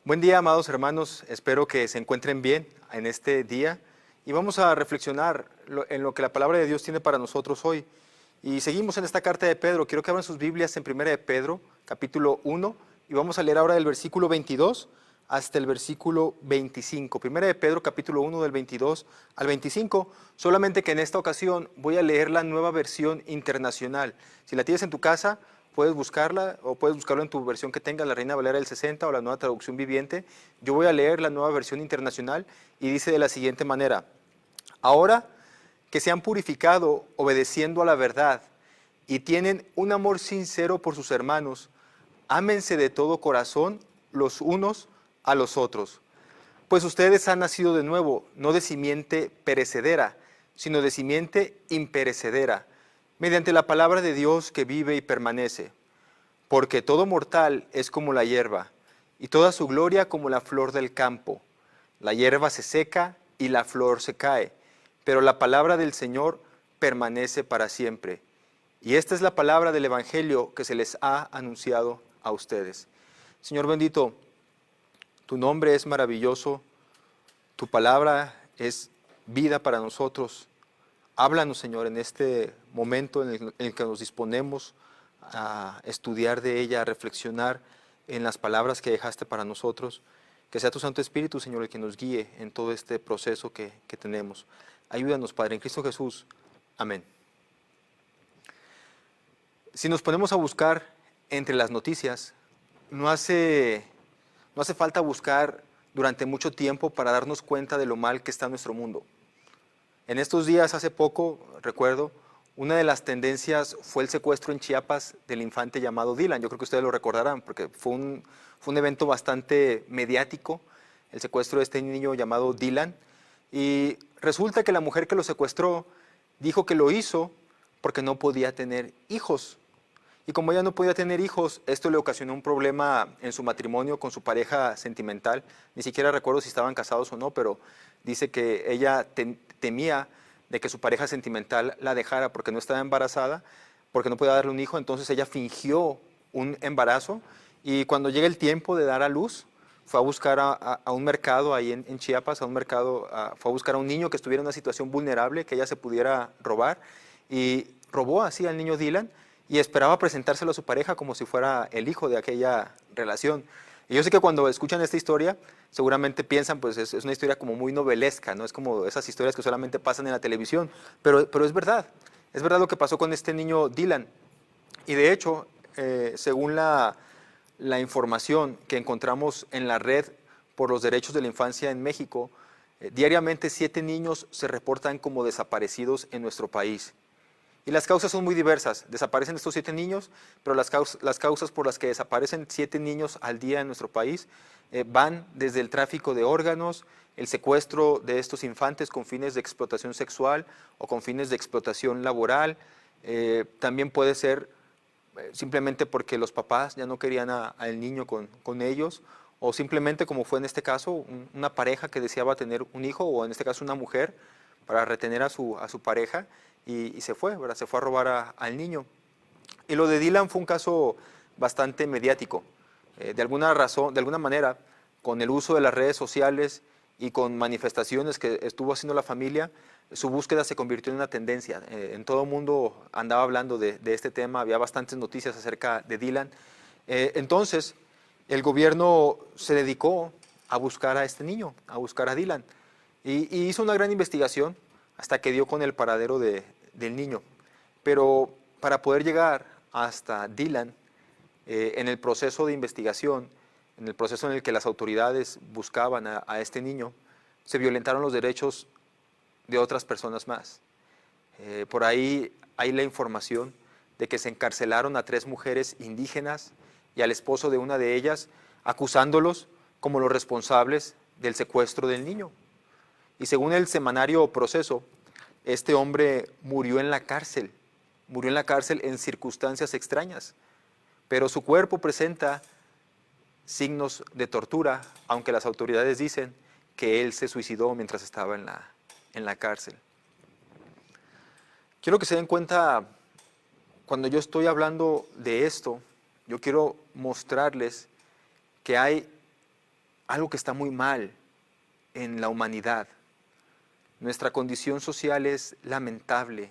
Buen día, amados hermanos. Espero que se encuentren bien en este día y vamos a reflexionar en lo que la palabra de Dios tiene para nosotros hoy. Y seguimos en esta carta de Pedro. Quiero que abran sus Biblias en Primera de Pedro, capítulo 1, y vamos a leer ahora del versículo 22 hasta el versículo 25. Primera de Pedro, capítulo 1, del 22 al 25, solamente que en esta ocasión voy a leer la nueva versión internacional. Si la tienes en tu casa, puedes buscarla o puedes buscarlo en tu versión que tengas, la Reina Valera del 60 o la Nueva Traducción Viviente. Yo voy a leer la nueva versión internacional y dice de la siguiente manera: ahora que se han purificado obedeciendo a la verdad y tienen un amor sincero por sus hermanos, ámense de todo corazón los unos a los otros. Pues ustedes han nacido de nuevo, no de simiente perecedera, sino de simiente imperecedera, mediante la palabra de Dios que vive y permanece. Porque todo mortal es como la hierba, y toda su gloria como la flor del campo. La hierba se seca y la flor se cae, pero la palabra del Señor permanece para siempre. Y esta es la palabra del Evangelio que se les ha anunciado a ustedes. Señor bendito, tu nombre es maravilloso, tu palabra es vida para nosotros. Háblanos, Señor, en este momento en el que nos disponemos a estudiar de ella, a reflexionar en las palabras que dejaste para nosotros. Que sea tu Santo Espíritu, Señor, el que nos guíe en todo este proceso que tenemos. Ayúdanos, Padre, en Cristo Jesús. Amén. Si nos ponemos a buscar entre las noticias, no hace falta buscar durante mucho tiempo para darnos cuenta de lo mal que está nuestro mundo. En estos días, hace poco, recuerdo, una de las tendencias fue el secuestro en Chiapas del infante llamado Dylan. Yo creo que ustedes lo recordarán, porque fue un evento bastante mediático, el secuestro de este niño llamado Dylan. Y resulta que la mujer que lo secuestró dijo que lo hizo porque no podía tener hijos. Y como ella no podía tener hijos, esto le ocasionó un problema en su matrimonio con su pareja sentimental. Ni siquiera recuerdo si estaban casados o no, pero dice que ella temía de que su pareja sentimental la dejara porque no estaba embarazada, porque no podía darle un hijo. Entonces ella fingió un embarazo y cuando llega el tiempo de dar a luz, fue a buscar a un mercado ahí en Chiapas, a un mercado, fue a buscar a un niño que estuviera en una situación vulnerable, que ella se pudiera robar, y robó así al niño Dylan y esperaba presentárselo a su pareja como si fuera el hijo de aquella relación. Y yo sé que cuando escuchan esta historia, seguramente piensan, pues es una historia como muy novelesca, ¿no? Es como esas historias que solamente pasan en la televisión, pero es verdad lo que pasó con este niño Dylan. Y de hecho, según la información que encontramos en la red por los derechos de la infancia en México, diariamente 7 niños se reportan como desaparecidos en nuestro país. Y las causas son muy diversas. Desaparecen estos 7 niños, pero las causas por las que desaparecen 7 niños al día en nuestro país van desde el tráfico de órganos, el secuestro de estos infantes con fines de explotación sexual o con fines de explotación laboral. También puede ser simplemente porque los papás ya no querían al niño con ellos, o simplemente como fue en este caso, una pareja que deseaba tener un hijo, o en este caso una mujer, para retener a su pareja, y se fue, ¿verdad? Se fue a robar al niño. Y lo de Dylan fue un caso bastante mediático. De alguna razón, de alguna manera, con el uso de las redes sociales y con manifestaciones que estuvo haciendo la familia, su búsqueda se convirtió en una tendencia. En todo el mundo andaba hablando de este tema, había bastantes noticias acerca de Dylan. Entonces, el gobierno se dedicó a buscar a este niño, a buscar a Dylan, y hizo una gran investigación hasta que dio con el paradero del niño. Pero para poder llegar hasta Dylan, en el proceso de investigación, en el proceso en el que las autoridades buscaban a este niño, se violentaron los derechos de otras personas más. Por ahí hay la información de que se encarcelaron a 3 mujeres indígenas y al esposo de una de ellas, acusándolos como los responsables del secuestro del niño. Y según el semanario Proceso, este hombre murió en la cárcel en circunstancias extrañas, pero su cuerpo presenta signos de tortura, aunque las autoridades dicen que él se suicidó mientras estaba en la cárcel. Quiero que se den cuenta, cuando yo estoy hablando de esto, yo quiero mostrarles que hay algo que está muy mal en la humanidad. Nuestra condición social es lamentable,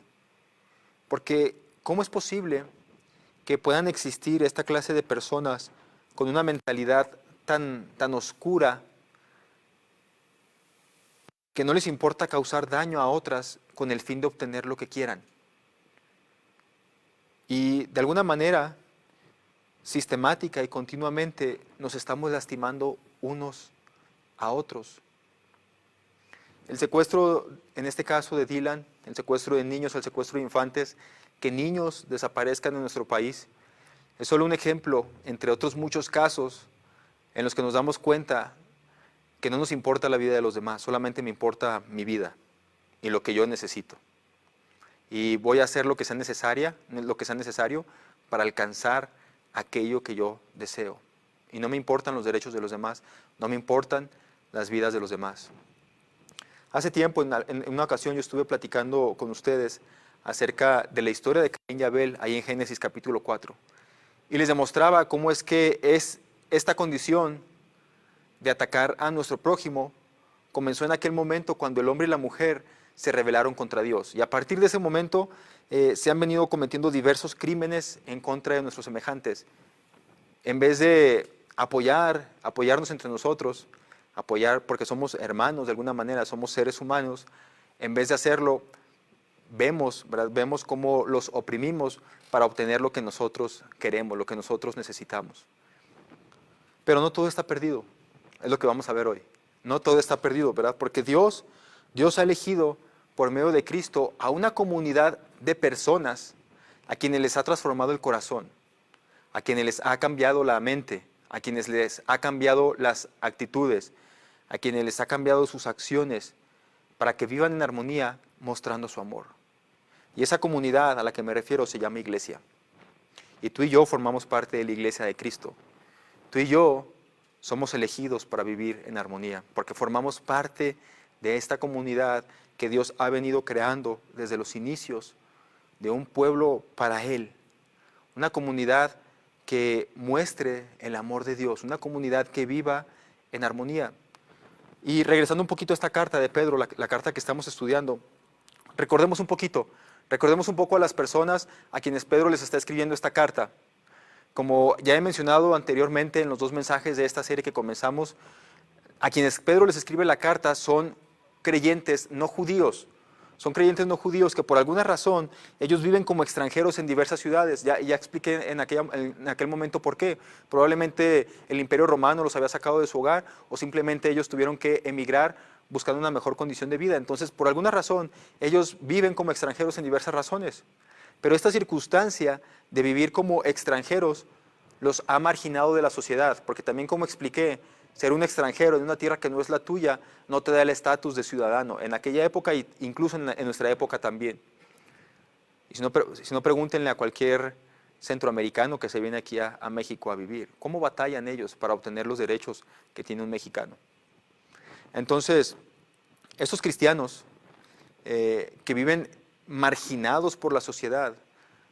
porque ¿cómo es posible que puedan existir esta clase de personas con una mentalidad tan oscura que no les importa causar daño a otras con el fin de obtener lo que quieran? Y de alguna manera, sistemática y continuamente, nos estamos lastimando unos a otros. El secuestro, en este caso de Dylan, el secuestro de niños, el secuestro de infantes, que niños desaparezcan en nuestro país, es solo un ejemplo, entre otros muchos casos, en los que nos damos cuenta que no nos importa la vida de los demás, solamente me importa mi vida y lo que yo necesito. Y voy a hacer lo que sea necesario para alcanzar aquello que yo deseo. Y no me importan los derechos de los demás, no me importan las vidas de los demás. Hace tiempo, en una ocasión, yo estuve platicando con ustedes acerca de la historia de Caín y Abel, ahí en Génesis capítulo 4. Y les demostraba cómo es que esta condición de atacar a nuestro prójimo comenzó en aquel momento cuando el hombre y la mujer se rebelaron contra Dios. Y a partir de ese momento se han venido cometiendo diversos crímenes en contra de nuestros semejantes. En vez de apoyarnos entre nosotros, apoyar porque somos hermanos de alguna manera, somos seres humanos, en vez de hacerlo, vemos, ¿verdad? Vemos cómo los oprimimos para obtener lo que nosotros queremos, lo que nosotros necesitamos. Pero no todo está perdido, es lo que vamos a ver hoy. No todo está perdido, ¿verdad? Porque Dios ha elegido por medio de Cristo a una comunidad de personas a quienes les ha transformado el corazón, a quienes les ha cambiado la mente, a quienes les ha cambiado las actitudes, a quienes les ha cambiado sus acciones, para que vivan en armonía mostrando su amor. Y esa comunidad a la que me refiero se llama iglesia. Y tú y yo formamos parte de la iglesia de Cristo. Tú y yo somos elegidos para vivir en armonía, porque formamos parte de esta comunidad que Dios ha venido creando desde los inicios de un pueblo para Él. Una comunidad que muestre el amor de Dios, una comunidad que viva en armonía. Y regresando un poquito a esta carta de Pedro, la carta que estamos estudiando, recordemos un poco a las personas a quienes Pedro les está escribiendo esta carta. Como ya he mencionado anteriormente en los dos mensajes de esta serie que comenzamos, a quienes Pedro les escribe la carta son creyentes no judíos. Son creyentes no judíos que por alguna razón ellos viven como extranjeros en diversas ciudades. Ya expliqué en aquel momento por qué. Probablemente el Imperio Romano los había sacado de su hogar o simplemente ellos tuvieron que emigrar buscando una mejor condición de vida. Entonces, por alguna razón, ellos viven como extranjeros en diversas razones. Pero esta circunstancia de vivir como extranjeros los ha marginado de la sociedad, porque también, como expliqué, ser un extranjero en una tierra que no es la tuya no te da el estatus de ciudadano. En aquella época e incluso en nuestra época también. Y si no, pregúntenle a cualquier centroamericano que se viene aquí a México a vivir. ¿Cómo batallan ellos para obtener los derechos que tiene un mexicano? Entonces, estos cristianos que viven marginados por la sociedad,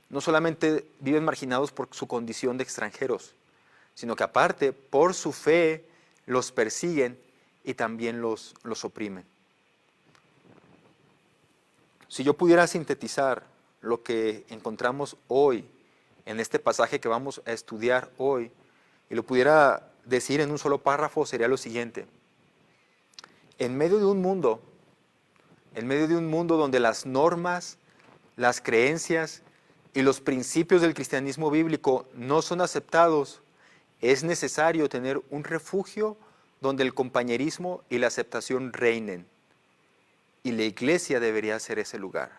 no solamente viven marginados por su condición de extranjeros, sino que aparte, por su fe, los persiguen y también los oprimen. Si yo pudiera sintetizar lo que encontramos hoy en este pasaje que vamos a estudiar hoy, y lo pudiera decir en un solo párrafo, sería lo siguiente. En medio de un mundo donde las normas, las creencias y los principios del cristianismo bíblico no son aceptados, es necesario tener un refugio donde el compañerismo y la aceptación reinen. Y la iglesia debería ser ese lugar.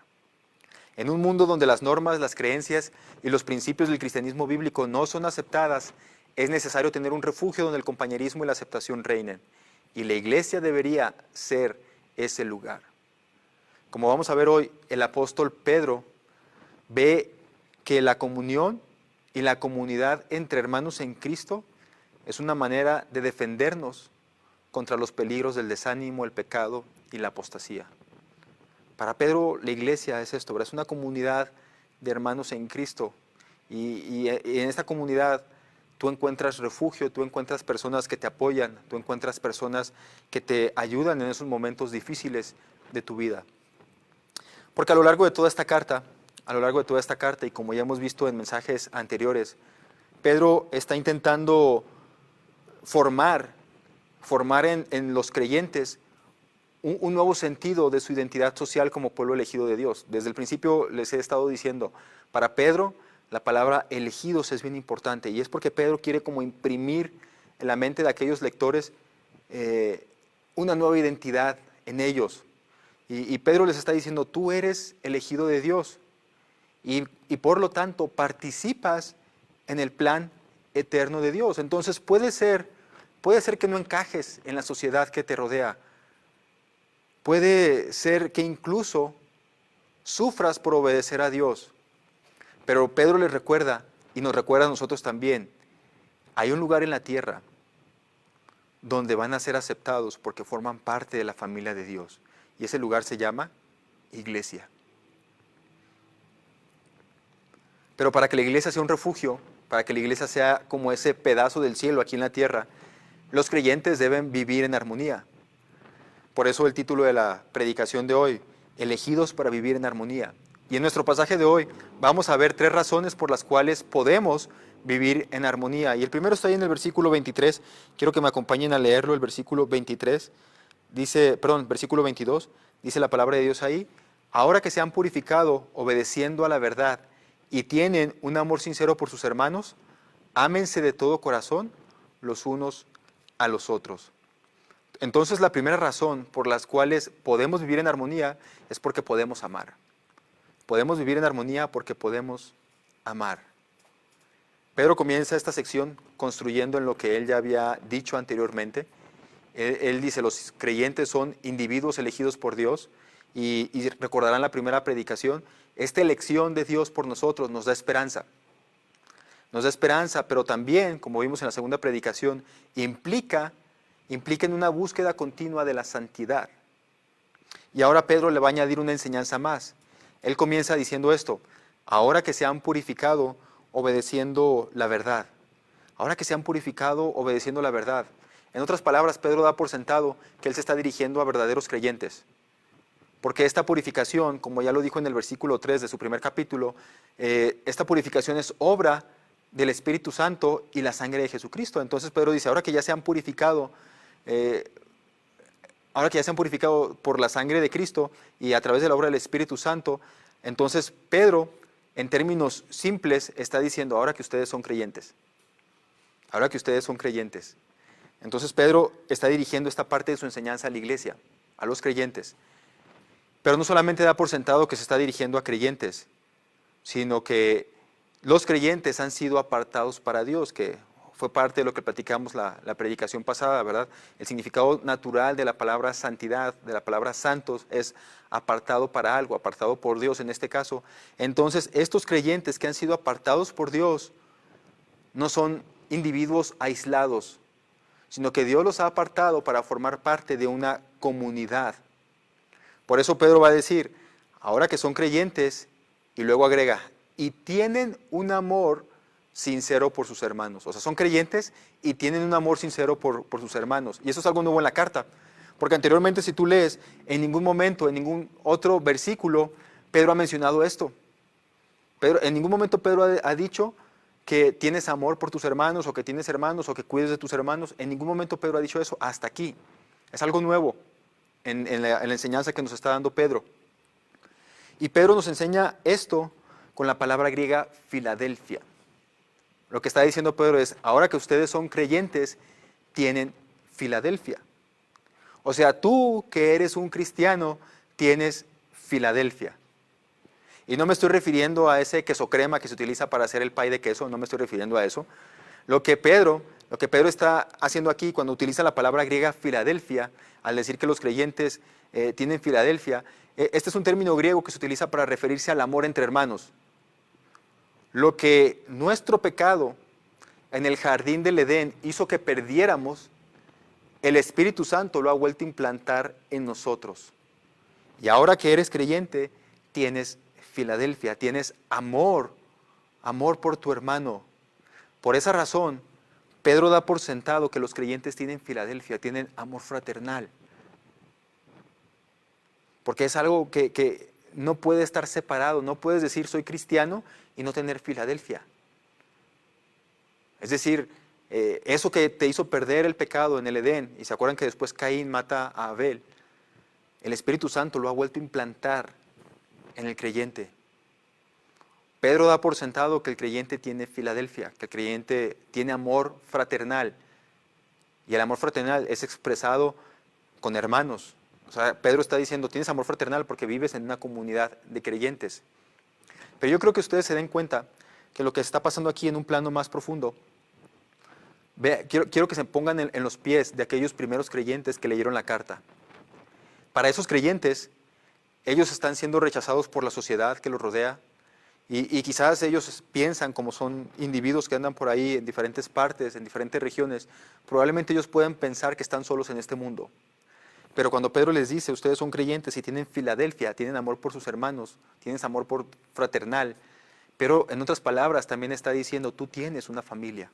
En un mundo donde las normas, las creencias y los principios del cristianismo bíblico no son aceptadas, es necesario tener un refugio donde el compañerismo y la aceptación reinen. Y la iglesia debería ser ese lugar. Como vamos a ver hoy, el apóstol Pedro ve que la comunión y la comunidad entre hermanos en Cristo es una manera de defendernos contra los peligros del desánimo, el pecado y la apostasía. Para Pedro la iglesia es esto, ¿verdad? Es una comunidad de hermanos en Cristo y en esta comunidad tú encuentras refugio, tú encuentras personas que te apoyan, tú encuentras personas que te ayudan en esos momentos difíciles de tu vida. Porque a lo largo de toda esta carta, y como ya hemos visto en mensajes anteriores, Pedro está intentando formar en los creyentes un nuevo sentido de su identidad social como pueblo elegido de Dios. Desde el principio les he estado diciendo, para Pedro la palabra elegidos es bien importante, y es porque Pedro quiere como imprimir en la mente de aquellos lectores una nueva identidad en ellos. Y Pedro les está diciendo, tú eres elegido de Dios y por lo tanto participas en el plan eterno de Dios. Entonces puede ser que no encajes en la sociedad que te rodea. Puede ser que incluso sufras por obedecer a Dios. Pero Pedro les recuerda, y nos recuerda a nosotros también, hay un lugar en la tierra donde van a ser aceptados porque forman parte de la familia de Dios. Y ese lugar se llama iglesia. Pero para que la iglesia sea un refugio, para que la iglesia sea como ese pedazo del cielo aquí en la tierra, los creyentes deben vivir en armonía. Por eso el título de la predicación de hoy, elegidos para vivir en armonía. Y en nuestro pasaje de hoy vamos a ver 3 razones por las cuales podemos vivir en armonía. Y el primero está ahí en el versículo 23. Quiero que me acompañen a leerlo, el versículo 23. Versículo 22. Dice la palabra de Dios ahí. Ahora que se han purificado obedeciendo a la verdad y tienen un amor sincero por sus hermanos, ámense de todo corazón los unos a los otros. Entonces la primera razón por las cuales podemos vivir en armonía es porque podemos amar. Podemos vivir en armonía porque podemos amar. Pedro comienza esta sección construyendo en lo que él ya había dicho anteriormente. Él dice, los creyentes son individuos elegidos por Dios y recordarán la primera predicación, esta elección de Dios por nosotros nos da esperanza. Nos da esperanza, pero también, como vimos en la segunda predicación, implica en una búsqueda continua de la santidad. Y ahora Pedro le va a añadir una enseñanza más. Él comienza diciendo esto, ahora que se han purificado obedeciendo la verdad. Ahora que se han purificado obedeciendo la verdad. En otras palabras, Pedro da por sentado que él se está dirigiendo a verdaderos creyentes. Porque esta purificación, como ya lo dijo en el versículo 3 de su primer capítulo, esta purificación es obra del Espíritu Santo y la sangre de Jesucristo. Entonces Pedro dice, ahora que ya se han purificado por la sangre de Cristo y a través de la obra del Espíritu Santo, entonces Pedro, en términos simples, está diciendo, ahora que ustedes son creyentes. Ahora que ustedes son creyentes. Entonces Pedro está dirigiendo esta parte de su enseñanza a la iglesia, a los creyentes. Pero no solamente da por sentado que se está dirigiendo a creyentes, sino que los creyentes han sido apartados para Dios, que fue parte de lo que platicamos la predicación pasada, ¿verdad? El significado natural de la palabra santidad, de la palabra santos, es apartado para algo, apartado por Dios en este caso. Entonces, estos creyentes que han sido apartados por Dios no son individuos aislados, sino que Dios los ha apartado para formar parte de una comunidad. Por eso Pedro va a decir, ahora que son creyentes, y luego agrega, y tienen un amor sincero por sus hermanos. O sea, son creyentes y tienen un amor sincero por sus hermanos. Y eso es algo nuevo en la carta. Porque anteriormente, si tú lees, en ningún momento, en ningún otro versículo, Pedro ha mencionado esto. En ningún momento Pedro ha dicho que tienes amor por tus hermanos, o que tienes hermanos, o que cuides de tus hermanos. En ningún momento Pedro ha dicho eso hasta aquí. Es algo nuevo en la enseñanza que nos está dando Pedro. Y Pedro nos enseña esto con la palabra griega Filadelfia. Lo que está diciendo Pedro es, ahora que ustedes son creyentes, tienen Filadelfia. O sea, tú que eres un cristiano, tienes Filadelfia. Y no me estoy refiriendo a ese queso crema que se utiliza para hacer el pie de queso, no me estoy refiriendo a eso. Lo que Pedro está haciendo aquí cuando utiliza la palabra griega Filadelfia, al decir que los creyentes tienen Filadelfia, este es un término griego que se utiliza para referirse al amor entre hermanos. Lo que nuestro pecado en el jardín del Edén hizo que perdiéramos, el Espíritu Santo lo ha vuelto a implantar en nosotros. Y ahora que eres creyente, tienes Filadelfia, tienes amor por tu hermano. Por esa razón, Pedro da por sentado que los creyentes tienen Filadelfia, tienen amor fraternal. Porque es algo que no puede estar separado. No puedes decir soy cristiano y no tener Filadelfia. Es decir, eso que te hizo perder el pecado en el Edén, y se acuerdan que después Caín mata a Abel, el Espíritu Santo lo ha vuelto a implantar en el creyente. Pedro da por sentado que el creyente tiene Filadelfia, que el creyente tiene amor fraternal. Y el amor fraternal es expresado con hermanos. O sea, Pedro está diciendo, tienes amor fraternal porque vives en una comunidad de creyentes. Pero yo creo que ustedes se den cuenta que lo que está pasando aquí en un plano más profundo, quiero que se pongan en los pies de aquellos primeros creyentes que leyeron la carta. Para esos creyentes, ellos están siendo rechazados por la sociedad que los rodea, y quizás ellos piensan, como son individuos que andan por ahí en diferentes partes, en diferentes regiones, probablemente ellos puedan pensar que están solos en este mundo. Pero cuando Pedro les dice, ustedes son creyentes y tienen Filadelfia, tienen amor por sus hermanos, tienes amor por fraternal, pero en otras palabras también está diciendo, tú tienes una familia.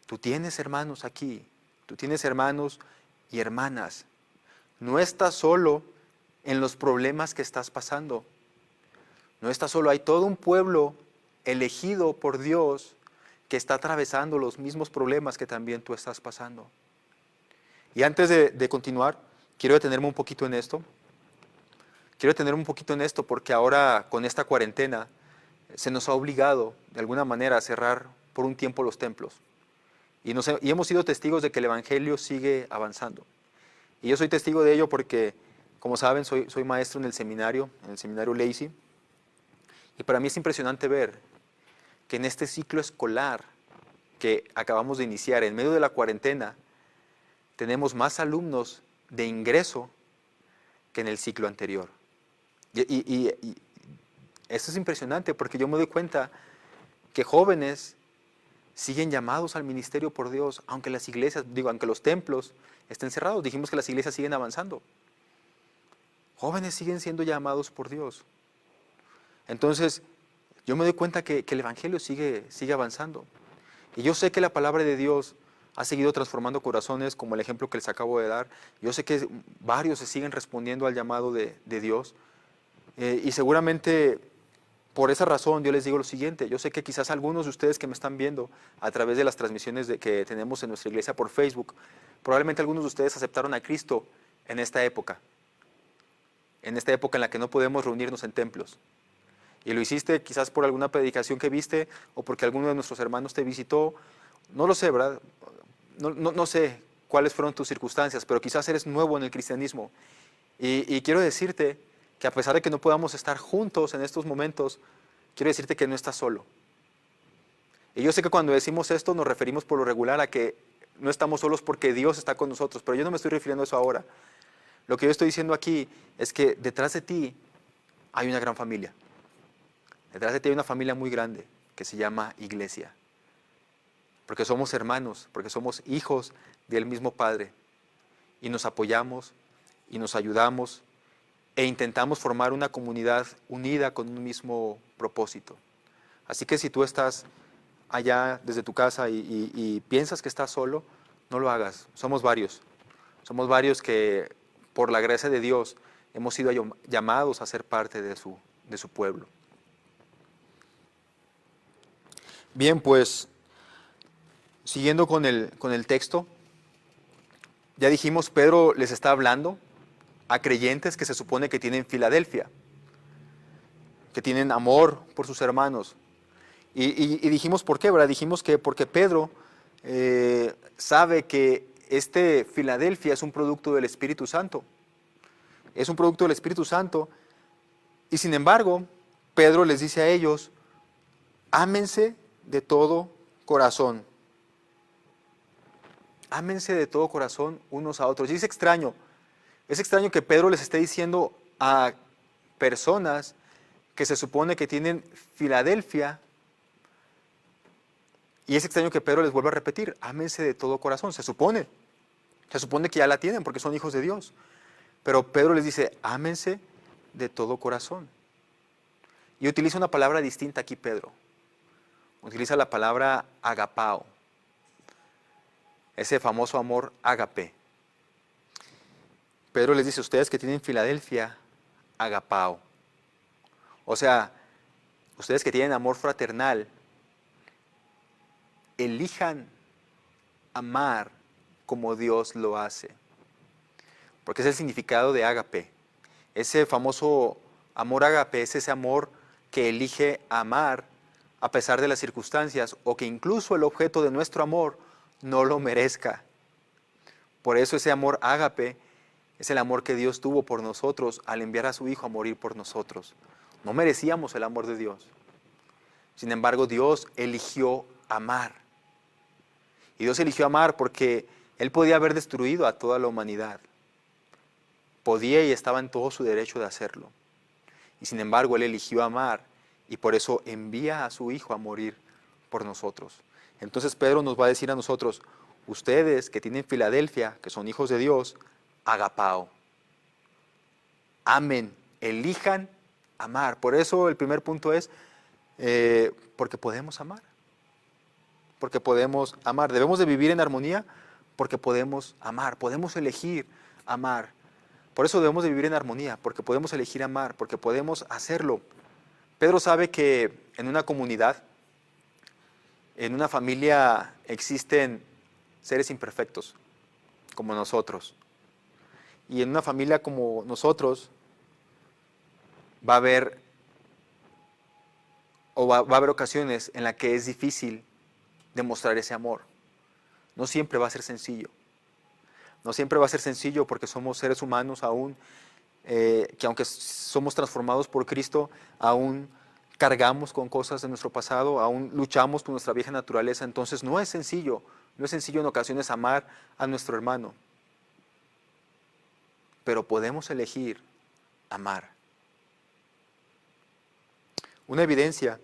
Tú tienes hermanos aquí, tú tienes hermanos y hermanas. No estás solo en los problemas que estás pasando. No estás solo, hay todo un pueblo elegido por Dios que está atravesando los mismos problemas que también tú estás pasando. Y antes de continuar, quiero detenerme un poquito en esto. Quiero detenerme un poquito en esto porque ahora con esta cuarentena se nos ha obligado de alguna manera a cerrar por un tiempo los templos. Y hemos sido testigos de que el Evangelio sigue avanzando. Y yo soy testigo de ello porque, como saben, soy maestro en el seminario Lacey. Y para mí es impresionante ver que en este ciclo escolar que acabamos de iniciar, en medio de la cuarentena, tenemos más alumnos de ingreso que en el ciclo anterior. Y esto es impresionante porque yo me doy cuenta que jóvenes siguen llamados al ministerio por Dios, aunque las iglesias, aunque los templos estén cerrados. Dijimos que las iglesias siguen avanzando. Jóvenes siguen siendo llamados por Dios. Entonces, yo me doy cuenta que el Evangelio sigue avanzando. Y yo sé que la palabra de Dios ha seguido transformando corazones, como el ejemplo que les acabo de dar. Yo sé que varios se siguen respondiendo al llamado de Dios. Y seguramente por esa razón yo les digo lo siguiente. Yo sé que quizás algunos de ustedes que me están viendo a través de las transmisiones que tenemos en nuestra iglesia por Facebook, probablemente algunos de ustedes aceptaron a Cristo en esta época en la que no podemos reunirnos en templos. Y lo hiciste quizás por alguna predicación que viste o porque alguno de nuestros hermanos te visitó. No lo sé, ¿verdad? No sé cuáles fueron tus circunstancias, pero quizás eres nuevo en el cristianismo. Y quiero decirte que a pesar de que no podamos estar juntos en estos momentos, quiero decirte que no estás solo. Y yo sé que cuando decimos esto nos referimos por lo regular a que no estamos solos porque Dios está con nosotros, pero yo no me estoy refiriendo a eso ahora. Lo que yo estoy diciendo aquí es que detrás de ti hay una gran familia. Detrás de ti hay una familia muy grande que se llama iglesia. Porque somos hermanos, porque somos hijos del mismo Padre. Y nos apoyamos y nos ayudamos e intentamos formar una comunidad unida con un mismo propósito. Así que si tú estás allá desde tu casa y piensas que estás solo, no lo hagas. Somos varios. Somos varios que por la gracia de Dios hemos sido llamados a ser parte de su pueblo. Bien, pues, siguiendo con el texto, ya dijimos, Pedro les está hablando a creyentes que se supone que tienen Filadelfia, que tienen amor por sus hermanos. Y dijimos por qué, ¿verdad? Dijimos que porque Pedro sabe que este Filadelfia es un producto del Espíritu Santo. Es un producto del Espíritu Santo. Y sin embargo, Pedro les dice a ellos, ámense de todo corazón. Ámense de todo corazón unos a otros. Y es extraño que Pedro les esté diciendo a personas que se supone que tienen Filadelfia, y es extraño que Pedro les vuelva a repetir, ámense de todo corazón. Se supone que ya la tienen porque son hijos de Dios. Pero Pedro les dice, ámense de todo corazón. Y utiliza una palabra distinta aquí Pedro. utiliza la palabra agapao, ese famoso amor ágape. Pedro les dice, ustedes que tienen Filadelfia, agapao. O sea, ustedes que tienen amor fraternal, elijan amar como Dios lo hace. Porque es el significado de ágape. Ese famoso amor ágape es ese amor que elige amar a pesar de las circunstancias o que incluso el objeto de nuestro amor no lo merezca. Por eso ese amor ágape es el amor que Dios tuvo por nosotros al enviar a su Hijo a morir por nosotros. No merecíamos el amor de Dios. Sin embargo, Dios eligió amar. Y Dios eligió amar porque Él podía haber destruido a toda la humanidad. Podía y estaba en todo su derecho de hacerlo. Y sin embargo, Él eligió amar y por eso envía a su Hijo a morir por nosotros. Entonces Pedro nos va a decir a nosotros, ustedes que tienen Filadelfia, que son hijos de Dios, agapao. Amen, elijan amar. Por eso el primer punto es, porque podemos amar. Porque podemos amar. Debemos de vivir en armonía porque podemos amar. Podemos elegir amar. Por eso debemos de vivir en armonía, porque podemos elegir amar, porque podemos hacerlo. Pedro sabe que en una comunidad, en una familia, existen seres imperfectos, como nosotros. Y en una familia como nosotros, va a haber ocasiones en las que es difícil demostrar ese amor. No siempre va a ser sencillo. No siempre va a ser sencillo porque somos seres humanos aún, que aunque somos transformados por Cristo, aún cargamos con cosas de nuestro pasado, aún luchamos con nuestra vieja naturaleza. Entonces no es sencillo en ocasiones amar a nuestro hermano. Pero podemos elegir amar. Una evidencia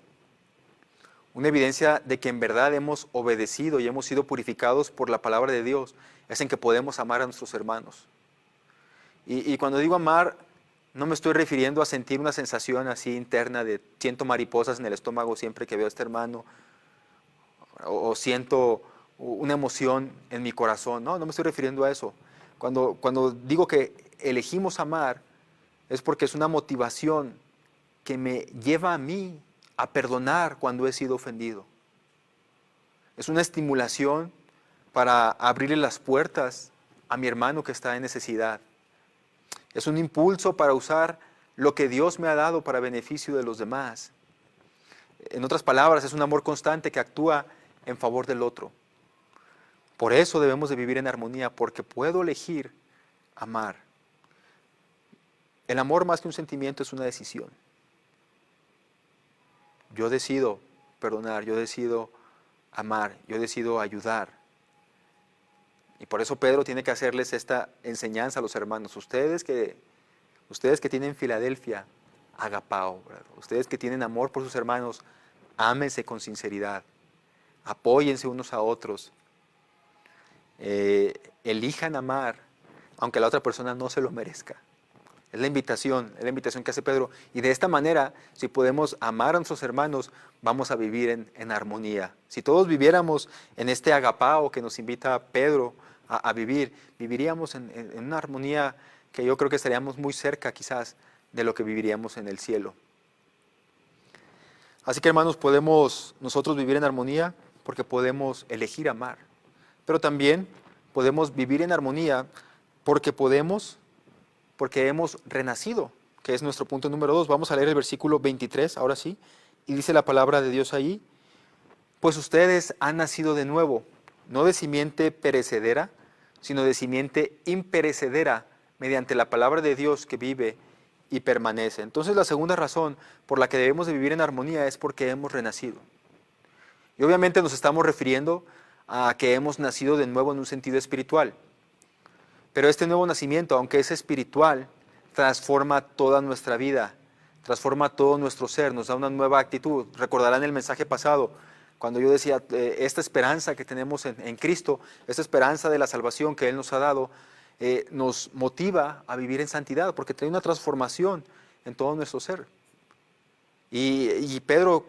de que en verdad hemos obedecido y hemos sido purificados por la palabra de Dios es en que podemos amar a nuestros hermanos. Y cuando digo amar, no me estoy refiriendo a sentir una sensación así interna de siento mariposas en el estómago siempre que veo a este hermano o siento una emoción en mi corazón. No me estoy refiriendo a eso. Cuando digo que elegimos amar es porque es una motivación que me lleva a mí a perdonar cuando he sido ofendido. Es una estimulación para abrirle las puertas a mi hermano que está en necesidad. Es un impulso para usar lo que Dios me ha dado para beneficio de los demás. En otras palabras, es un amor constante que actúa en favor del otro. Por eso debemos de vivir en armonía, porque puedo elegir amar. El amor más que un sentimiento es una decisión. Yo decido perdonar, yo decido amar, yo decido ayudar. Y por eso Pedro tiene que hacerles esta enseñanza a los hermanos. Ustedes que tienen Filadelfia, agapao, ¿verdad? Ustedes que tienen amor por sus hermanos, ámense con sinceridad. Apóyense unos a otros. Elijan amar, aunque la otra persona no se lo merezca. Es la invitación que hace Pedro. Y de esta manera, si podemos amar a nuestros hermanos, vamos a vivir en armonía. Si todos viviéramos en este agapao que nos invita Pedro a vivir, viviríamos en una armonía que yo creo que estaríamos muy cerca quizás de lo que viviríamos en el cielo. Así que hermanos, podemos nosotros vivir en armonía porque podemos elegir amar. Pero también podemos vivir en armonía porque hemos renacido, que es nuestro punto número 2. Vamos a leer el versículo 23, ahora sí, y dice la palabra de Dios ahí, pues ustedes han nacido de nuevo, no de simiente perecedera, sino de simiente imperecedera, mediante la palabra de Dios que vive y permanece. Entonces la segunda razón por la que debemos de vivir en armonía es porque hemos renacido. Y obviamente nos estamos refiriendo a que hemos nacido de nuevo en un sentido espiritual. Pero este nuevo nacimiento, aunque es espiritual, transforma toda nuestra vida, transforma todo nuestro ser, nos da una nueva actitud. Recordarán el mensaje pasado, cuando yo decía, esta esperanza que tenemos en Cristo, esta esperanza de la salvación que Él nos ha dado, nos motiva a vivir en santidad, porque trae una transformación en todo nuestro ser. Y Pedro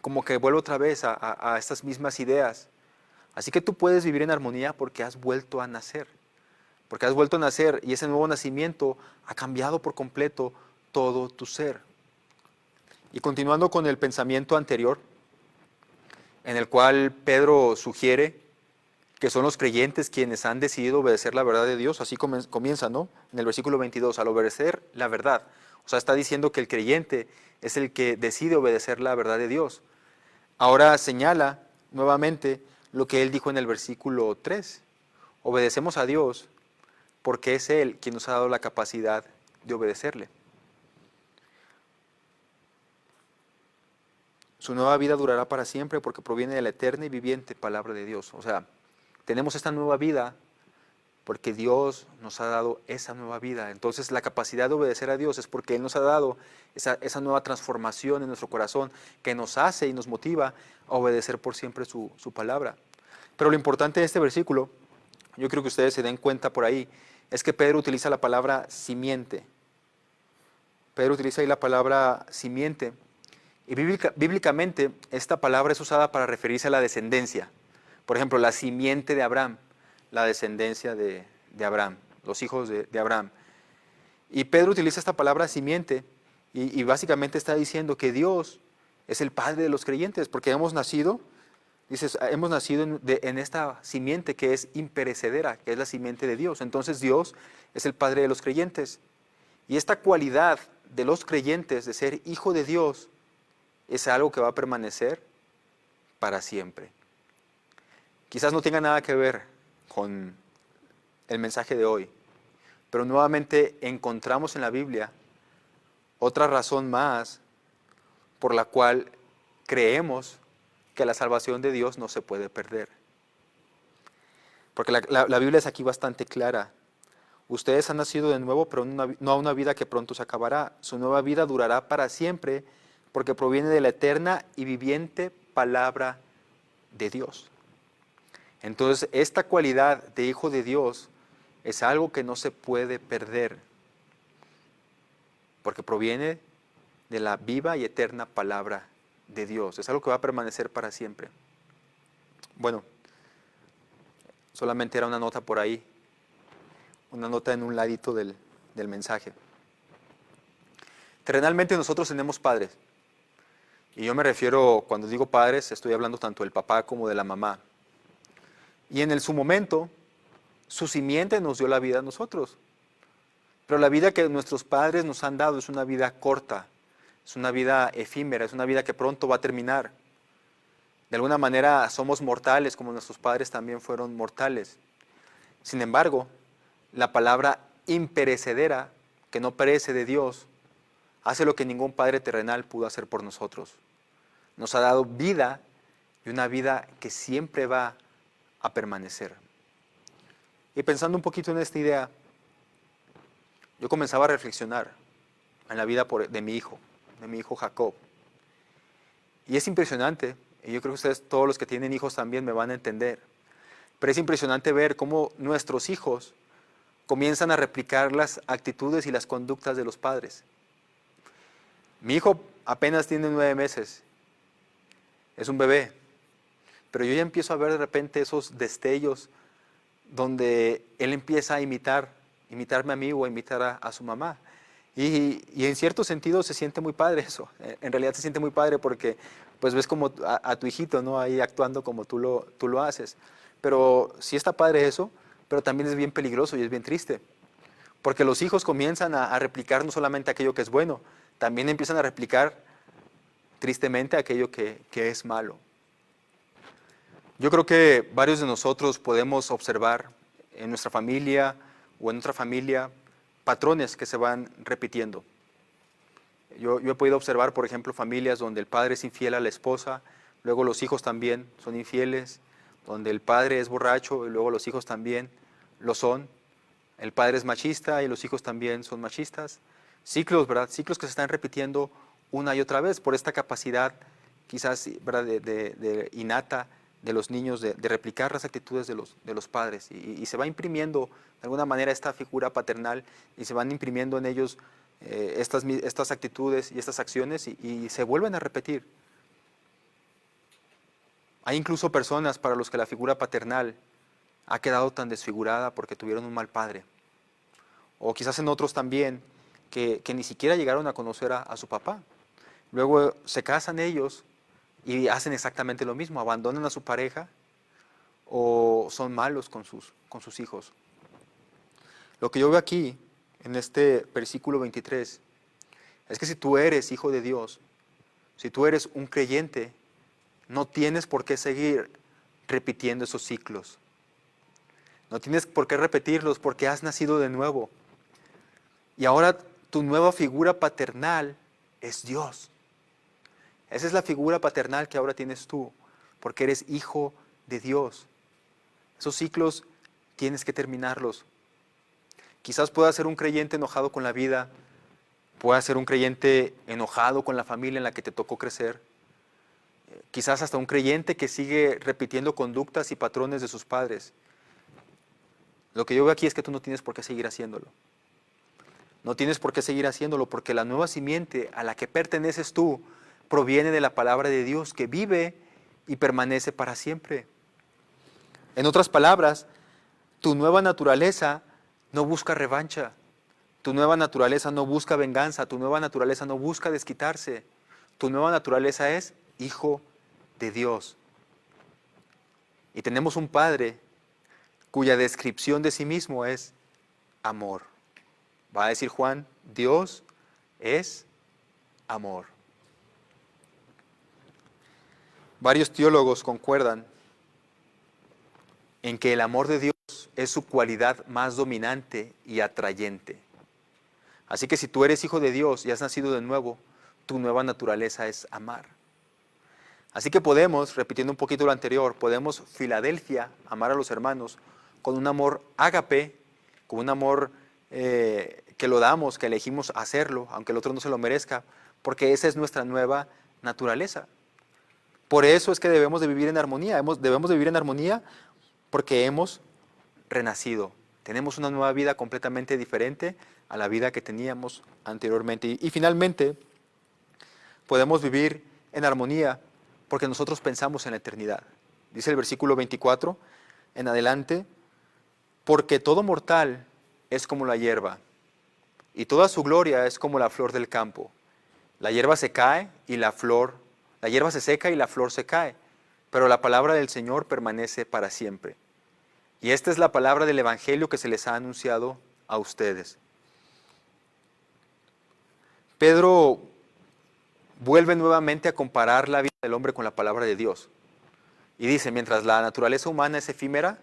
como que vuelve otra vez a estas mismas ideas. Así que tú puedes vivir en armonía porque has vuelto a nacer. Porque has vuelto a nacer y ese nuevo nacimiento ha cambiado por completo todo tu ser. Y continuando con el pensamiento anterior, en el cual Pedro sugiere que son los creyentes quienes han decidido obedecer la verdad de Dios, así comienza, ¿no? En el versículo 22, al obedecer la verdad. O sea, está diciendo que el creyente es el que decide obedecer la verdad de Dios. Ahora señala nuevamente lo que él dijo en el versículo 3. Obedecemos a Dios porque es Él quien nos ha dado la capacidad de obedecerle. Su nueva vida durará para siempre porque proviene de la eterna y viviente palabra de Dios. O sea, tenemos esta nueva vida porque Dios nos ha dado esa nueva vida. Entonces la capacidad de obedecer a Dios es porque Él nos ha dado esa nueva transformación en nuestro corazón que nos hace y nos motiva a obedecer por siempre su palabra. Pero lo importante de este versículo, yo creo que ustedes se den cuenta por ahí, es que Pedro utiliza la palabra simiente. Pedro utiliza ahí la palabra simiente. Y bíblicamente esta palabra es usada para referirse a la descendencia. Por ejemplo, la simiente de Abraham, la descendencia de Abraham, los hijos de Abraham. Y Pedro utiliza esta palabra simiente y básicamente está diciendo que Dios es el Padre de los creyentes, porque hemos nacido, dices, hemos nacido en esta simiente que es imperecedera, que es la simiente de Dios. Entonces Dios es el Padre de los creyentes. Y esta cualidad de los creyentes de ser hijo de Dios es algo que va a permanecer para siempre. Quizás no tenga nada que ver con el mensaje de hoy, pero nuevamente encontramos en la Biblia otra razón más por la cual creemos que la salvación de Dios no se puede perder. Porque la Biblia es aquí bastante clara. Ustedes han nacido de nuevo, pero no a una vida que pronto se acabará. Su nueva vida durará para siempre porque proviene de la eterna y viviente palabra de Dios. Entonces, esta cualidad de hijo de Dios es algo que no se puede perder porque proviene de la viva y eterna palabra de Dios. Es algo que va a permanecer para siempre. Bueno, solamente era una nota por ahí, una nota en un ladito del mensaje. Terrenalmente nosotros tenemos padres. Y yo me refiero, cuando digo padres, estoy hablando tanto del papá como de la mamá. Y en su momento, su simiente nos dio la vida a nosotros. Pero la vida que nuestros padres nos han dado es una vida corta, es una vida efímera, es una vida que pronto va a terminar. De alguna manera somos mortales como nuestros padres también fueron mortales. Sin embargo, la palabra imperecedera, que no perece de Dios, hace lo que ningún padre terrenal pudo hacer por nosotros. Nos ha dado vida y una vida que siempre va a permanecer. Y pensando un poquito en esta idea, yo comenzaba a reflexionar en la vida de mi hijo Jacob. Y es impresionante, y yo creo que ustedes, todos los que tienen hijos también me van a entender, pero es impresionante ver cómo nuestros hijos comienzan a replicar las actitudes y las conductas de los padres. Mi hijo apenas tiene 9 meses, es un bebé, pero yo ya empiezo a ver de repente esos destellos donde él empieza a imitarme a mí o a imitar a su mamá. Y en cierto sentido se siente muy padre eso. En realidad se siente muy padre porque pues ves como a tu hijito, ¿no? Ahí actuando como tú lo haces. Pero sí está padre eso, pero también es bien peligroso y es bien triste. Porque los hijos comienzan a replicar no solamente aquello que es bueno, también empiezan a replicar tristemente aquello que es malo. Yo creo que varios de nosotros podemos observar en nuestra familia o en otra familia patrones que se van repitiendo. Yo he podido observar, por ejemplo, familias donde el padre es infiel a la esposa, luego los hijos también son infieles, donde el padre es borracho y luego los hijos también lo son. El padre es machista y los hijos también son machistas. Ciclos, ¿verdad? Ciclos que se están repitiendo una y otra vez por esta capacidad quizás, ¿verdad?, de innata de los niños de replicar las actitudes de los padres y se va imprimiendo de alguna manera esta figura paternal y se van imprimiendo en ellos estas actitudes y estas acciones y se vuelven a repetir. Hay incluso personas para los que la figura paternal ha quedado tan desfigurada porque tuvieron un mal padre. O quizás en otros también que ni siquiera llegaron a conocer a su papá. Luego se casan ellos y hacen exactamente lo mismo, abandonan a su pareja o son malos con sus hijos. Lo que yo veo aquí, en este versículo 23, es que si tú eres hijo de Dios, si tú eres un creyente, no tienes por qué seguir repitiendo esos ciclos. No tienes por qué repetirlos porque has nacido de nuevo. Y ahora tu nueva figura paternal es Dios. Esa es la figura paternal que ahora tienes tú, porque eres hijo de Dios. Esos ciclos tienes que terminarlos. Quizás puedas ser un creyente enojado con la vida, puedas ser un creyente enojado con la familia en la que te tocó crecer. Quizás hasta un creyente que sigue repitiendo conductas y patrones de sus padres. Lo que yo veo aquí es que tú no tienes por qué seguir haciéndolo. No tienes por qué seguir haciéndolo porque la nueva simiente a la que perteneces tú proviene de la palabra de Dios que vive y permanece para siempre. En otras palabras, tu nueva naturaleza no busca revancha, tu nueva naturaleza no busca venganza, tu nueva naturaleza no busca desquitarse, tu nueva naturaleza es hijo de Dios. Y tenemos un Padre cuya descripción de sí mismo es amor. Va a decir Juan, Dios es amor. Varios teólogos concuerdan en que el amor de Dios es su cualidad más dominante y atrayente. Así que si tú eres hijo de Dios y has nacido de nuevo, tu nueva naturaleza es amar. Así que podemos, repitiendo un poquito lo anterior, podemos Filadelfia, amar a los hermanos, con un amor ágape, con un amor que lo damos, que elegimos hacerlo, aunque el otro no se lo merezca, porque esa es nuestra nueva naturaleza. Por eso es que debemos de vivir en armonía, debemos de vivir en armonía porque hemos renacido. Tenemos una nueva vida completamente diferente a la vida que teníamos anteriormente. Y finalmente, podemos vivir en armonía porque nosotros pensamos en la eternidad. Dice el versículo 24 en adelante, porque todo mortal es como la hierba, y toda su gloria es como la flor del campo. La hierba se cae y la hierba se seca y la flor se cae, pero la palabra del Señor permanece para siempre. Y esta es la palabra del Evangelio que se les ha anunciado a ustedes. Pedro vuelve nuevamente a comparar la vida del hombre con la palabra de Dios. Y dice, mientras la naturaleza humana es efímera,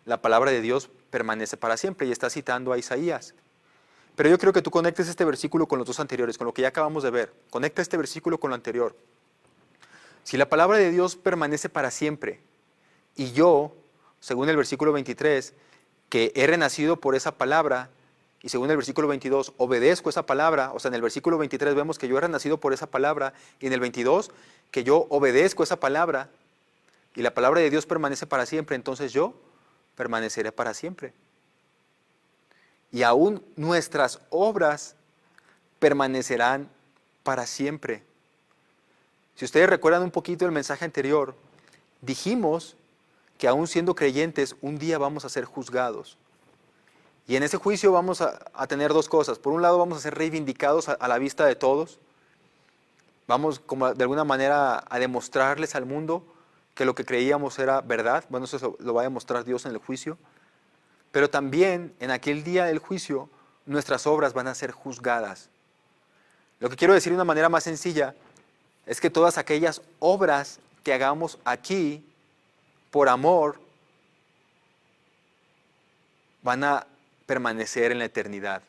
la palabra de Dios permanece para siempre. Y está citando a Isaías. Pero yo creo que tú conectes este versículo con los dos anteriores, con lo que ya acabamos de ver. Conecta este versículo con lo anterior. Si la palabra de Dios permanece para siempre, y yo, según el versículo 23, que he renacido por esa palabra, y según el versículo 22, obedezco esa palabra, o sea, en el versículo 23 vemos que yo he renacido por esa palabra, y en el 22, que yo obedezco esa palabra, y la palabra de Dios permanece para siempre, entonces yo permaneceré para siempre. Y aún nuestras obras permanecerán para siempre. Si ustedes recuerdan un poquito el mensaje anterior, dijimos que aún siendo creyentes, un día vamos a ser juzgados. Y en ese juicio vamos a tener dos cosas. Por un lado vamos a ser reivindicados a la vista de todos. Vamos como de alguna manera a demostrarles al mundo que lo que creíamos era verdad. Bueno, eso lo va a demostrar Dios en el juicio. Pero también en aquel día del juicio, nuestras obras van a ser juzgadas. Lo que quiero decir de una manera más sencilla es que todas aquellas obras que hagamos aquí por amor van a permanecer en la eternidad.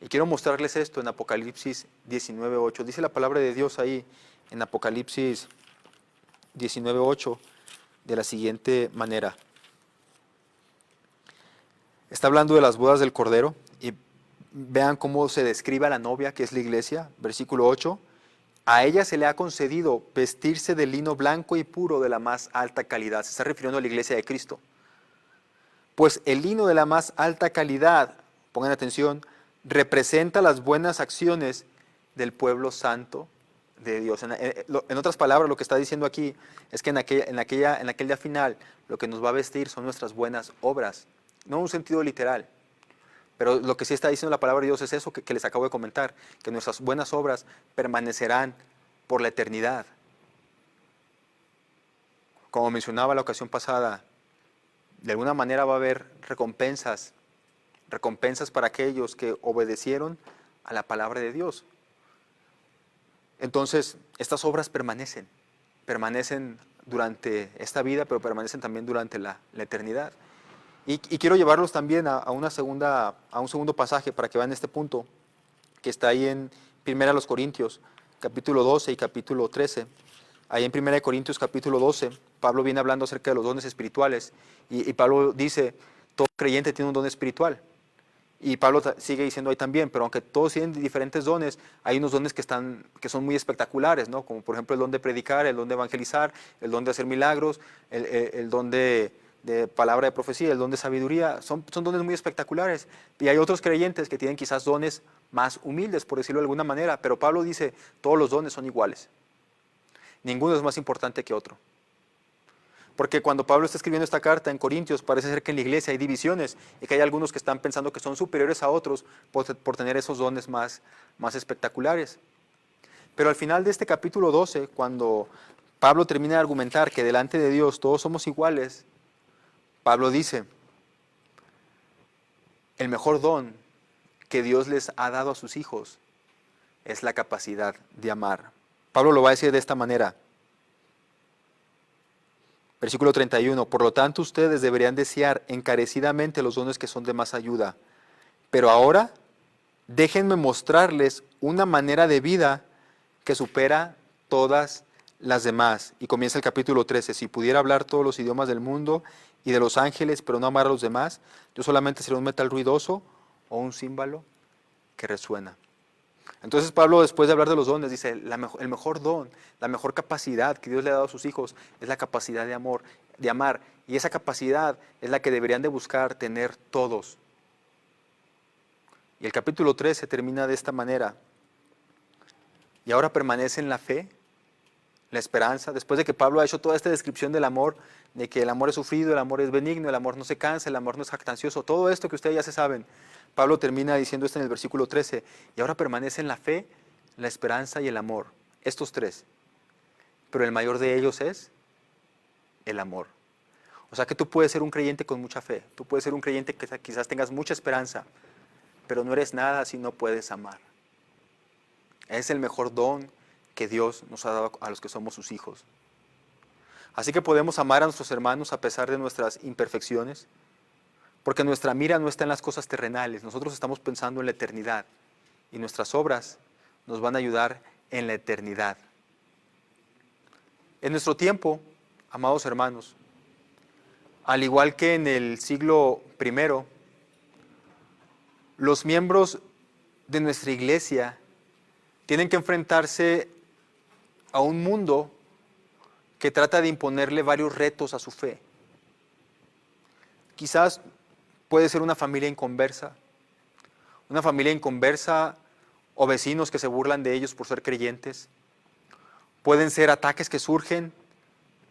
Y quiero mostrarles esto en Apocalipsis 19:8. Dice la palabra de Dios ahí en Apocalipsis 19:8 de la siguiente manera. Está hablando de las bodas del Cordero y vean cómo se describe a la novia que es la iglesia. Versículo 8. A ella se le ha concedido vestirse de lino blanco y puro de la más alta calidad. Se está refiriendo a la iglesia de Cristo. Pues el lino de la más alta calidad, pongan atención, representa las buenas acciones del pueblo santo de Dios. En otras palabras, lo que está diciendo aquí es que en aquel día final lo que nos va a vestir son nuestras buenas obras, no en un sentido literal. Pero lo que sí está diciendo la palabra de Dios es eso que les acabo de comentar, que nuestras buenas obras permanecerán por la eternidad. Como mencionaba la ocasión pasada, de alguna manera va a haber recompensas para aquellos que obedecieron a la palabra de Dios. Entonces, estas obras permanecen durante esta vida, pero permanecen también durante la eternidad. Y quiero llevarlos también a un segundo pasaje para que vean este punto, que está ahí en 1 Corintios, capítulo 12 y capítulo 13. Ahí en 1 Corintios, capítulo 12, Pablo viene hablando acerca de los dones espirituales. Y Pablo dice, todo creyente tiene un don espiritual. Y Pablo sigue diciendo ahí también, pero aunque todos tienen diferentes dones, hay unos dones que son muy espectaculares, ¿no? Como por ejemplo el don de predicar, el don de evangelizar, el don de hacer milagros, el don de palabra de profecía, el don de sabiduría. Son dones muy espectaculares. Y hay otros creyentes que tienen quizás dones más humildes, por decirlo de alguna manera, pero Pablo dice, todos los dones son iguales. Ninguno es más importante que otro. Porque cuando Pablo está escribiendo esta carta en Corintios, parece ser que en la iglesia hay divisiones y que hay algunos que están pensando que son superiores a otros por tener esos dones más espectaculares. Pero al final de este capítulo 12, cuando Pablo termina de argumentar que delante de Dios todos somos iguales, Pablo dice, el mejor don que Dios les ha dado a sus hijos es la capacidad de amar. Pablo lo va a decir de esta manera. Versículo 31, por lo tanto ustedes deberían desear encarecidamente los dones que son de más ayuda. Pero ahora, déjenme mostrarles una manera de vida que supera todas las demás. Y comienza el capítulo 13, si pudiera hablar todos los idiomas del mundo y de los ángeles, pero no amar a los demás, yo solamente sería un metal ruidoso o un címbalo que resuena. Entonces Pablo, después de hablar de los dones, dice, el mejor don, la mejor capacidad que Dios le ha dado a sus hijos es la capacidad de amar. Y esa capacidad es la que deberían de buscar tener todos. Y el capítulo 13 termina de esta manera. Y ahora permanecen la fe, la esperanza, después de que Pablo ha hecho toda esta descripción del amor, de que el amor es sufrido, el amor es benigno, el amor no se cansa, el amor no es jactancioso, todo esto que ustedes ya se saben. Pablo termina diciendo esto en el versículo 13, y ahora permanecen la fe, la esperanza y el amor, estos tres. Pero el mayor de ellos es el amor. O sea que tú puedes ser un creyente con mucha fe, tú puedes ser un creyente que quizás tengas mucha esperanza, pero no eres nada si no puedes amar. Es el mejor don que Dios nos ha dado a los que somos sus hijos. Así que podemos amar a nuestros hermanos a pesar de nuestras imperfecciones, porque nuestra mira no está en las cosas terrenales, nosotros estamos pensando en la eternidad y nuestras obras nos van a ayudar en la eternidad. En nuestro tiempo, amados hermanos, al igual que en el siglo I, los miembros de nuestra iglesia tienen que enfrentarse a un mundo que trata de imponerle varios retos a su fe. Quizás puede ser una familia inconversa o vecinos que se burlan de ellos por ser creyentes. Pueden ser ataques que surgen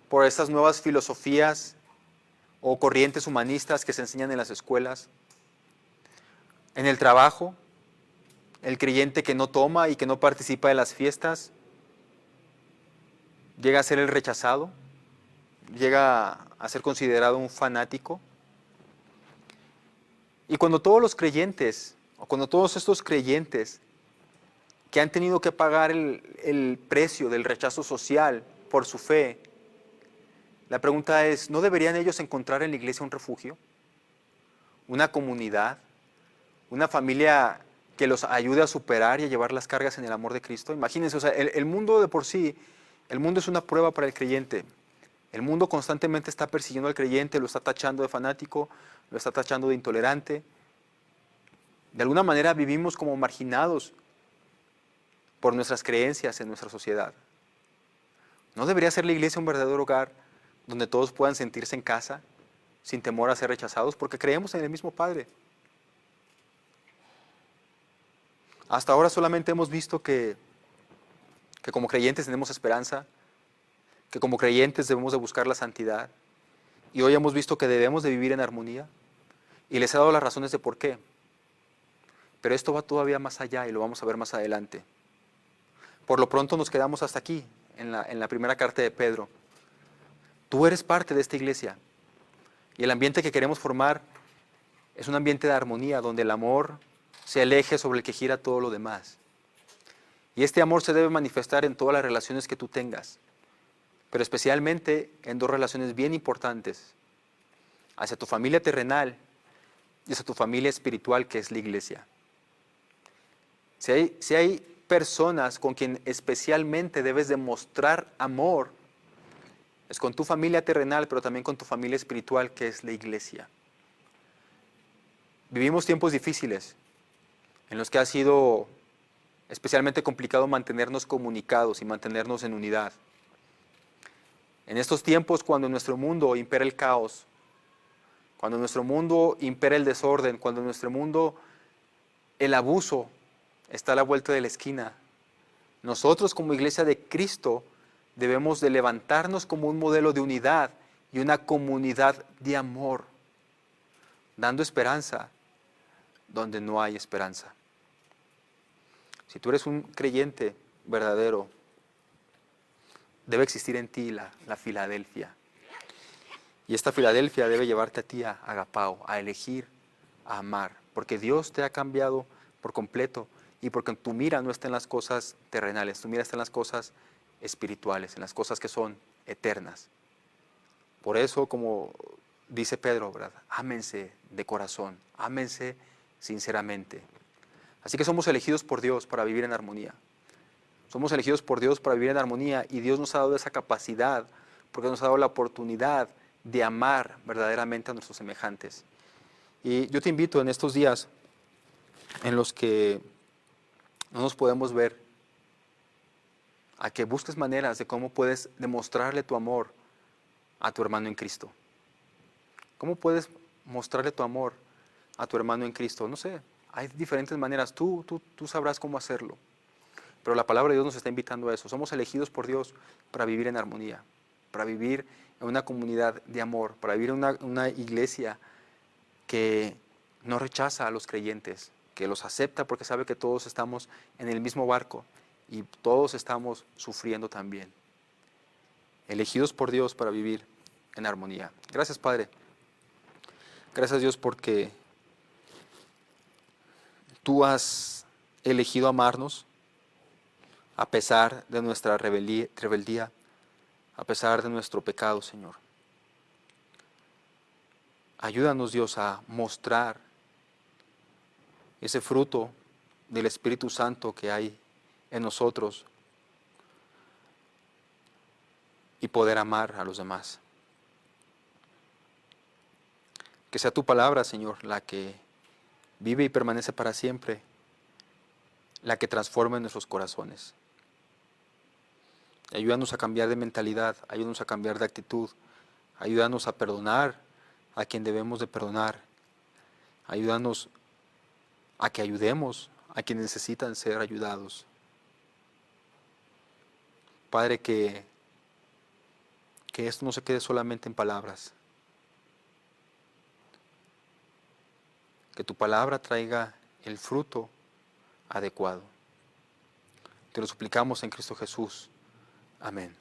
por estas nuevas filosofías o corrientes humanistas que se enseñan en las escuelas. En el trabajo, el creyente que no toma y que no participa de las fiestas llega a ser el rechazado, llega a ser considerado un fanático. Y cuando todos los creyentes, o cuando todos estos creyentes que han tenido que pagar el precio del rechazo social por su fe, la pregunta es, ¿no deberían ellos encontrar en la iglesia un refugio? ¿Una comunidad? ¿Una familia que los ayude a superar y a llevar las cargas en el amor de Cristo? Imagínense, o sea, el mundo de por sí, el mundo es una prueba para el creyente. El mundo constantemente está persiguiendo al creyente, lo está tachando de fanático, lo está tachando de intolerante. De alguna manera vivimos como marginados por nuestras creencias en nuestra sociedad. ¿No debería ser la iglesia un verdadero hogar donde todos puedan sentirse en casa sin temor a ser rechazados? Porque creemos en el mismo Padre. Hasta ahora solamente hemos visto que que como creyentes tenemos esperanza, que como creyentes debemos de buscar la santidad. Y hoy hemos visto que debemos de vivir en armonía y les he dado las razones de por qué. Pero esto va todavía más allá y lo vamos a ver más adelante. Por lo pronto nos quedamos hasta aquí, en la primera carta de Pedro. Tú eres parte de esta iglesia y el ambiente que queremos formar es un ambiente de armonía donde el amor se el eje sobre el que gira todo lo demás. Y este amor se debe manifestar en todas las relaciones que tú tengas, pero especialmente en dos relaciones bien importantes, hacia tu familia terrenal y hacia tu familia espiritual, que es la iglesia. Si hay personas con quien especialmente debes demostrar amor, es con tu familia terrenal, pero también con tu familia espiritual, que es la iglesia. Vivimos tiempos difíciles en los que ha sido especialmente complicado mantenernos comunicados y mantenernos en unidad. En estos tiempos, cuando en nuestro mundo impera el caos, cuando en nuestro mundo impera el desorden, cuando en nuestro mundo el abuso está a la vuelta de la esquina, nosotros como iglesia de Cristo debemos de levantarnos como un modelo de unidad y una comunidad de amor, dando esperanza donde no hay esperanza. Si tú eres un creyente verdadero, debe existir en ti la Filadelfia. Y esta Filadelfia debe llevarte a ti a agapao, a elegir, a amar, porque Dios te ha cambiado por completo y porque tu mira no está en las cosas terrenales, tu mira está en las cosas espirituales, en las cosas que son eternas. Por eso, como dice Pedro, ¿verdad? Ámense de corazón, ámense sinceramente. Así que somos elegidos por Dios para vivir en armonía. Somos elegidos por Dios para vivir en armonía y Dios nos ha dado esa capacidad porque nos ha dado la oportunidad de amar verdaderamente a nuestros semejantes. Y yo te invito en estos días en los que no nos podemos ver, a que busques maneras de cómo puedes demostrarle tu amor a tu hermano en Cristo. ¿Cómo puedes mostrarle tu amor a tu hermano en Cristo? No sé, hay diferentes maneras, tú sabrás cómo hacerlo. Pero la palabra de Dios nos está invitando a eso. Somos elegidos por Dios para vivir en armonía, para vivir en una comunidad de amor, para vivir en una iglesia que no rechaza a los creyentes, que los acepta porque sabe que todos estamos en el mismo barco y todos estamos sufriendo también. Elegidos por Dios para vivir en armonía. Gracias, Padre. Gracias, Dios, porque tú has elegido amarnos a pesar de nuestra rebeldía, a pesar de nuestro pecado, Señor. Ayúdanos, Dios, a mostrar ese fruto del Espíritu Santo que hay en nosotros y poder amar a los demás. Que sea tu palabra, Señor, la que vive y permanece para siempre, la que transforme nuestros corazones. Ayúdanos a cambiar de mentalidad, ayúdanos a cambiar de actitud, ayúdanos a perdonar a quien debemos de perdonar, ayúdanos a que ayudemos a quienes necesitan ser ayudados. Padre, que esto no se quede solamente en palabras, que tu palabra traiga el fruto adecuado. Te lo suplicamos en Cristo Jesús. Amén.